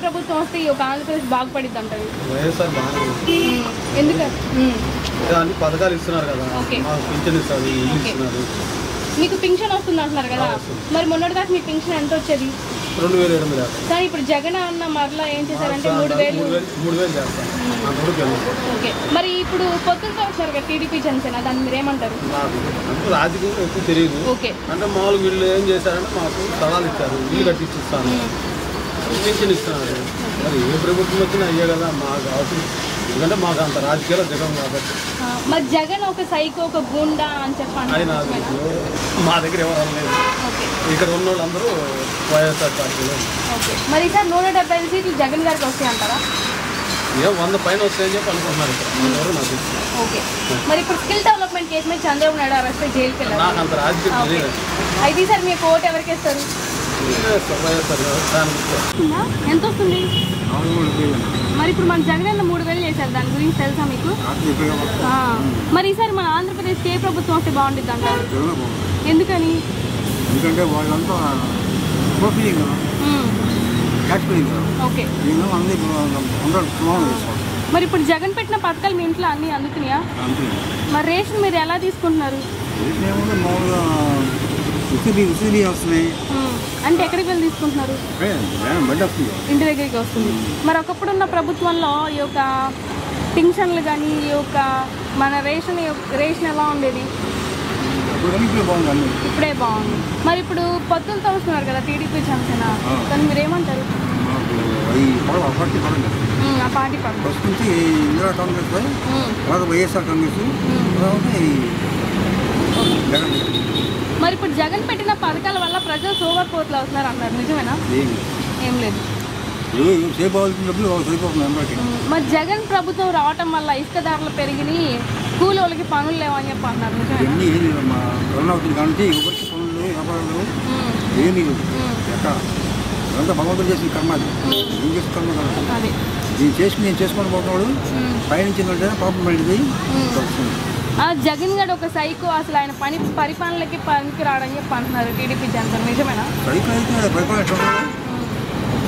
ప్రభుత్వం వస్తే ఈ యొక్క ఆంధ్రప్రదేశ్ బాగుపడిద్ది అంటారు? వైఎస్ఆర్ బాగుంది. ఎందుకంటే అన్ని పథకాలు ఇస్తున్నారు కదా, పింఛన్ ఇస్తారు, ఇల్లు ఇస్తున్నారు. మీకు పింఛన్ వస్తుంది అంటున్నారు కదా, మరి మొన్నటిదాకా మీ పింఛన్ ఎంత వచ్చేది? 2800. కానీ ఇప్పుడు జగన్ అన్న మరలా ఏం చేశారంటే 3000 చేస్తారు. ఓకే, మరి ఇప్పుడు పొత్తులతో వచ్చారు కదా టీడీపీ జనసేన, దాన్ని మీరు ఏమంటారు? నాకు రాజకీయం ఎక్కువ తెలియదు. ఓకే, అంటే మామూలు వీళ్ళు ఏం చేశారంటే మాకు స్థలాలు ఇచ్చారు, ఇల్లు కట్టించి ఇస్తాను, పింఛన్ ఇస్తున్నారు. మరి ఏ ప్రభుత్వం వచ్చినా అయ్యే కదా మాకు అవసరం, ఎందుకంటే మాకు అంత రాజకీయాలు జగన్ కాబట్టి. మరి జగన్ ఒక సైకో, ఒక గుండా అని చెప్పండి. మా దగ్గర ఎవరు లేదు, ఇక్కడ ఉన్న వాళ్ళందరూ వైఎస్ఆర్ పార్టీలో. ఓకే, మరి సార్ 175 సీట్లు జగన్ గారికి వస్తాయి అంటారా? 100 పైన వస్తాయని చెప్పి అనుకుంటున్నారు ఇక్కడ నాకు. ఓకే, మరి ఇప్పుడు స్కిల్ డెవలప్మెంట్ కేసు మీద చంద్రబాబు నాయుడు అరెస్ట్ జైలుకి వెళ్ళారు. నాకు అంత రాజకీయం తెలియదు. అయితే సార్ మీకు ఓటు ఎవరికి వేస్తారు? ఎంత వస్తుంది? మరి ఇప్పుడు మన జగన్ అన్న 3000 చేశారు, దాని గురించి తెలుసా మీకు? మరి ఈసారి మన ఆంధ్రప్రదేశ్కి ఏ ప్రభుత్వం వస్తే బాగుంటుంది అంటారు? ఎందుకని? ఎందుకంటే వాళ్ళంతా ఓకే, మరి ఇప్పుడు జగన్ పెట్టిన పథకాలు మీ ఇంట్లో అన్ని అందుతున్నాయా? మరి రేషన్ మీరు ఎలా తీసుకుంటున్నారు? అంటే ఎక్కడికి వెళ్ళి తీసుకుంటున్నారు? ఇంటి దగ్గరికి వస్తుంది. మరి ఒకప్పుడు ఉన్న ప్రభుత్వంలో ఈ యొక్క పింఛన్లు కానీ ఈ యొక్క మన రేషన్ ఎలా ఉండేది? ఇప్పుడే బాగుంది. మరి ఇప్పుడు పొత్తులతో వస్తున్నారు కదా టీడీపీ జనసేన, దాన్ని మీరు ఏమంటారు? ఆ పార్టీ మరి ఇప్పుడు జగన్ పెట్టిన పథకాల వల్ల ప్రజలు సోమరిపోతులు అవుతున్నారు అన్నారు, నిజమేనా? ఏం లేదు. మరి జగన్ ప్రభుత్వం రావటం వల్ల ఇసుక ధరలు పెరిగి కూలి వాళ్ళకి పనులు లేవని చెప్పి అన్నారు, నిజమేనా? భగవంతుడు చేసిన కర్మ, ఏం చేసిన కర్మ కదా, నేను చేసుకొని పోతున్నాడు పైనుంచి పాపం పడింది. జగన్ గారు ఒక సైకో, అసలు ఆయన పరిపాలనకి పనికి రావడం చెప్పి అంటున్నారు టీడీపీ జనసేన, నిజమేనా? సైకో అయితే పరిపాలన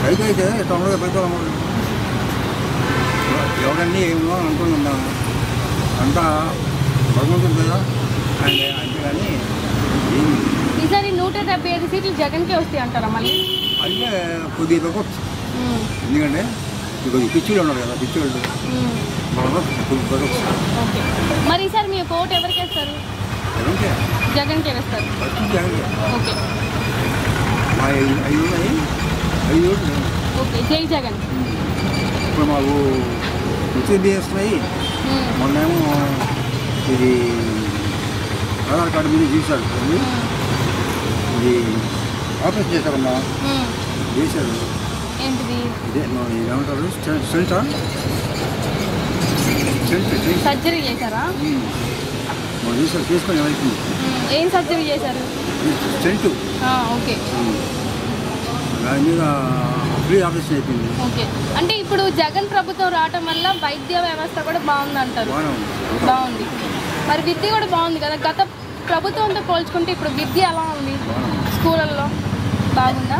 సైకో అయితే తొందరగా పరిపాలన ఎవరన్నీ ఏమో అనుకుంటున్నా, అంతా భగవంతుడు కదా ఆయన, అంతేగాని ఈసారి 175 సీట్లు జగన్కే వస్తాయి అంటారా మళ్ళీ? అంటే కొద్దిగా తగ్గొచ్చు, ఎందుకంటే కొద్దిగా పిచ్చిళ్ళు ఉన్నారు కదా, పిచ్చిళ్ళు. మరి ఈసారి మీ ఓటు ఎవరికి వేస్తారు? జగన్కే వేస్తారు. ఓకే, ఓకే, జై జగన్. ఇప్పుడు మాకు ఉచిత వస్తున్నాయి. మొన్నేమో ఇది ఆధార్ కార్డు మీద చూశారు, ఇది ఆపరేషన్ చేశారమ్మా, చేశారు. ఏంటిది? ఇదే ఏమంటారు, సర్జరీ చేశారా? చేశారు, చేసుకొని ఏమైతుంది. ఏం సర్జరీ చేశారు? స్టెంట్. ఓకే, దాని మీద ఫ్రీ ఆపరేషన్ అయిపోయింది. ఓకే, అంటే ఇప్పుడు జగన్ ప్రభుత్వం రావటం వల్ల వైద్య వ్యవస్థ కూడా బాగుంది అంటారు? బాగుంది. మరి విద్య కూడా బాగుంది కదా, గత ప్రభుత్వంతో పోల్చుకుంటే ఇప్పుడు విద్య ఎలా ఉంది? స్కూళ్ళల్లో బాగుందా?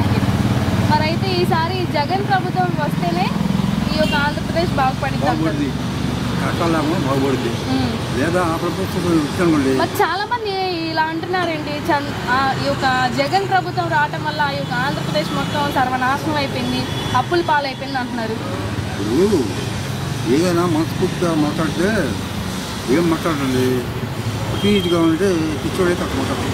ఓకే, మరి అయితే ఈసారి జగన్ ప్రభుత్వం వస్తేనే ఈ యొక్క ఆంధ్రప్రదేశ్ బాగుపడింది. మరి చాలా మంది ఇలా అంటున్నారండి, ఈ యొక్క జగన్ ప్రభుత్వం రావటం వల్ల ఈ యొక్క ఆంధ్రప్రదేశ్ మొత్తం సర్వనాశనం అయిపోయింది, అప్పుల పాలైపోయింది అంటున్నారు. ఏదైనా మనస్ఫూర్తిగా మాట్లాడితే ఏం మాట్లాడండి, అటు ఇటుగా ఉంటే పిచ్చోడైతే అక్కడ మాట్లాడుతుంది.